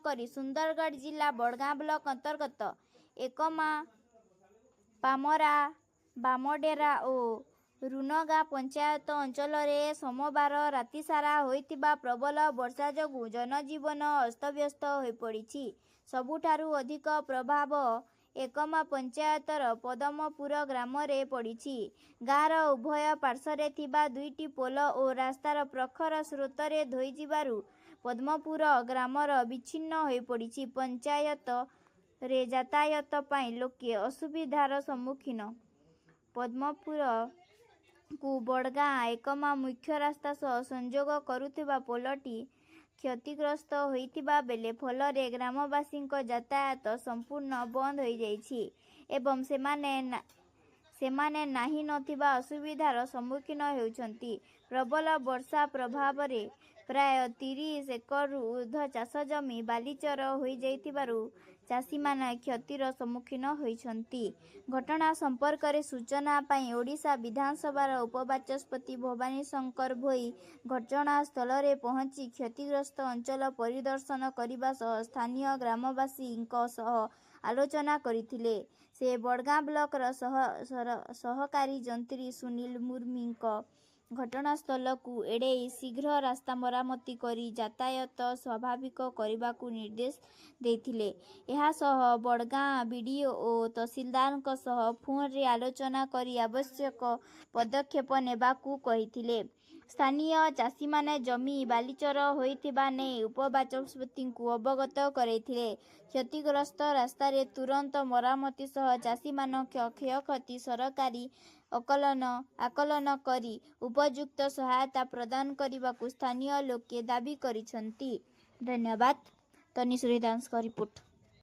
କରି ସୁନ୍ଦରଗଡ଼ ଜିଲ୍ଲା ବଡ଼ଗାଁ ବ୍ଲକ ଅନ୍ତର୍ଗତ ଏକମା, ପାମରା, ବାମଡେରା ଓ ରୁନଗାଁ ପଞ୍ଚାୟତ ଅଞ୍ଚଳରେ ସୋମବାର ରାତିସାରା ହୋଇଥିବା ପ୍ରବଳ ବର୍ଷା ଯୋଗୁଁ ଜନଜୀବନ ଅସ୍ତବ୍ୟସ୍ତ ହୋଇପଡ଼ିଛି। ସବୁଠାରୁ ଅଧିକ ପ୍ରଭାବ ଏକମା ପଞ୍ଚାୟତର ପଦମପୁର ଗ୍ରାମରେ ପଡ଼ିଛି। ଗାଁର ଉଭୟ ପାର୍ଶ୍ୱରେ ଥିବା ଦୁଇଟି ପୋଲ ଓ ରାସ୍ତାର ପ୍ରଖର ସ୍ରୋତରେ ଧୋଇଯିବାରୁ ପଦ୍ମପୁର ଗ୍ରାମର ବିଚ୍ଛିନ୍ନ ହୋଇପଡ଼ିଛି। ପଞ୍ଚାୟତରେ ଯାତାୟାତ ପାଇଁ ଲୋକେ ଅସୁବିଧାର ସମ୍ମୁଖୀନ। ପଦ୍ମପୁରକୁ ବଡ଼ଗାଁ ଏକମା ମୁଖ୍ୟ ରାସ୍ତା ସହ ସଂଯୋଗ କରୁଥିବା ପୋଲଟି କ୍ଷତିଗ୍ରସ୍ତ ହୋଇଥିବା ବେଳେ ଫଳରେ ଗ୍ରାମବାସୀଙ୍କ ଯାତାୟାତ ସମ୍ପୂର୍ଣ୍ଣ ବନ୍ଦ ହୋଇଯାଇଛି ଏବଂ ସେମାନେ ନାହିଁ ନଥିବା ଅସୁବିଧାର ସମ୍ମୁଖୀନ ହେଉଛନ୍ତି। ପ୍ରବଳ ବର୍ଷା ପ୍ରଭାବରେ ପ୍ରାୟ 30 ଏକରରୁ ଉର୍ଦ୍ଧ୍ୱ ଚାଷ ଜମି ବାଲିଚର ହୋଇଯାଇଥିବାରୁ ଚାଷୀମାନେ କ୍ଷତିର ସମ୍ମୁଖୀନ ହୋଇଛନ୍ତି। ଘଟଣା ସମ୍ପର୍କରେ ସୂଚନା ପାଇ ଓଡ଼ିଶା ବିଧାନସଭାର ଉପବାଚସ୍ପତି ଭବାନୀ ଶଙ୍କର ଭୋଇ ଘଟଣାସ୍ଥଳରେ ପହଞ୍ଚି କ୍ଷତିଗ୍ରସ୍ତ ଅଞ୍ଚଳ ପରିଦର୍ଶନ କରିବା ସହ ସ୍ଥାନୀୟ ଗ୍ରାମବାସୀଙ୍କ ସହ ଆଲୋଚନା କରିଥିଲେ। ସେ ବଡ଼ଗାଁ ବ୍ଲକର ସହକାରୀ ଯନ୍ତ୍ରୀ ସୁନିଲ ମୁର୍ମୀଙ୍କ ଘଟଣାସ୍ଥଳକୁ ଏଡ଼ାଇ ଶୀଘ୍ର ରାସ୍ତା ମରାମତି କରି ଯାତାୟାତ ସ୍ୱାଭାବିକ କରିବାକୁ ନିର୍ଦ୍ଦେଶ ଦେଇଥିଲେ। ଏହାସହ ବଡ଼ଗାଁ ବିଡ଼ିଓ ଓ ତହସିଲଦାରଙ୍କ ସହ ଫୋନରେ ଆଲୋଚନା କରି ଆବଶ୍ୟକ ପଦକ୍ଷେପ ନେବାକୁ କହିଥିଲେ। ସ୍ଥାନୀୟ ଚାଷୀମାନେ ଜମି ବାଲିଚର ହୋଇଥିବା ନେଇ ଉପବାଚସ୍ପତିଙ୍କୁ ଅବଗତ କରାଇଥିଲେ। କ୍ଷତିଗ୍ରସ୍ତ ରାସ୍ତାରେ ତୁରନ୍ତ ମରାମତି ସହ ଚାଷୀମାନଙ୍କ କ୍ଷୟକ୍ଷତି ସରକାରୀ ଆକଳନ କରି ଉପଯୁକ୍ତ ସହାୟତା ପ୍ରଦାନ କରିବାକୁ ସ୍ଥାନୀୟ ଲୋକେ ଦାବି କରିଛନ୍ତି। ଧନ୍ୟବାଦ। ତନିଶ୍ରୀ ଦାସଙ୍କ ରିପୋର୍ଟ।